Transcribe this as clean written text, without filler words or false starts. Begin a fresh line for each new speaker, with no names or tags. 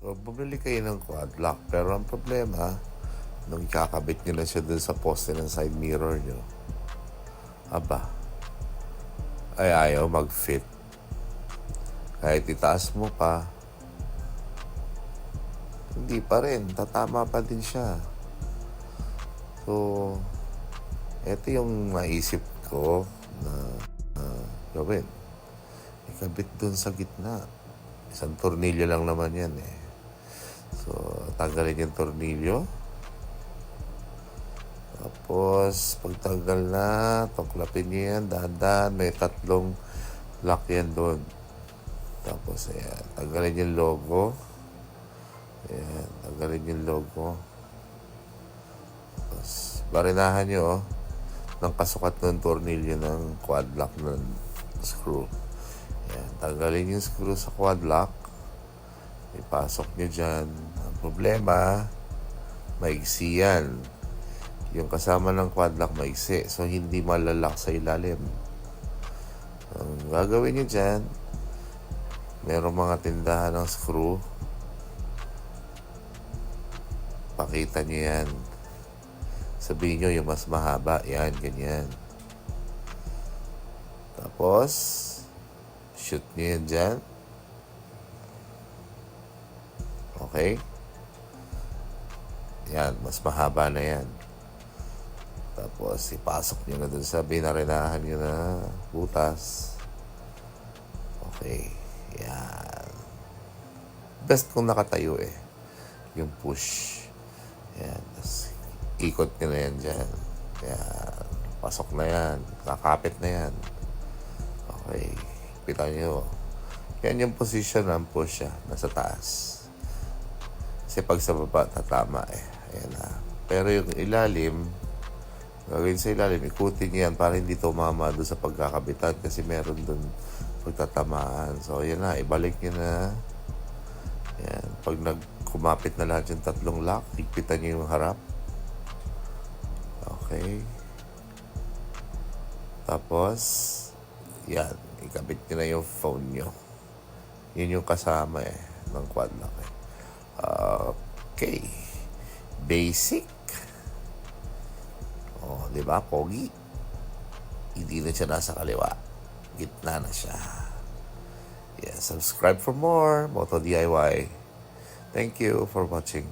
Bumili kayo ng quad lock, pero ang problema, nung ikakabit nyo na siya dun sa poste ng side mirror nyo, aba, ay ayaw mag-fit. Kahit itaas mo pa, hindi pa rin, tatama pa din siya. So, eto yung naisip ko na gawin. Ikabit dun sa gitna. Isang tornilyo lang naman yan eh. So, tanggalin yung tornilyo. Tapos, pagtanggal na, tuklapin nyo yan, dahan-dahan. May 3 lock yan doon. Tapos, ayan, tanggalin yung logo. Ayan, tanggalin yung logo. Tapos, barinahan nyo, ng kasukat ng tornilyo ng quad lock ng screw. Ayan, tanggalin yung screw sa quad lock. Ipasok nyo dyan. Ang problema, maigsi yan. Yung kasama ng quad lock maigsi. So, hindi malalak sa ilalim. Ang gagawin nyo dyan, merong mga tindahan ng screw. Pakita nyo yan. Sabihin nyo yung mas mahaba. Yan, ganyan. Tapos, shoot nyo yan dyan. Okay? Yan, mas mahaba na yan. Tapos, ipasok nyo na dun sa binarinahan nyo na butas. Okay. Yan. Best kung nakatayo eh. Yung push. Yan. Tapos, ikot nyo na yan dyan. Yan. Pasok na yan. Kakapit na yan. Okay. Kita nyo. Yan yung position ng push siya. Nasa taas. Kasi pag sa baba, tatama eh. Ayan na. Pero yung ilalim, gagawin sa ilalim, ikutin nyo yan para hindi tumama doon sa pagkakabitan kasi meron doon pagtatamaan. So, ayan na. Ibalik nyo na. Ayan. Pag kumapit na lahat yung 3 lock, higpitan nyo yung harap. Okay. Tapos, yan. Ikabit nyo na yung phone nyo. Yun yung kasama eh ng quad lock eh. Okay. Basic. Oh, di ba? Pogi. Hindi na siya nasa kaliwa. Gitna na siya. Yeah, subscribe for more Moto DIY. Thank you for watching.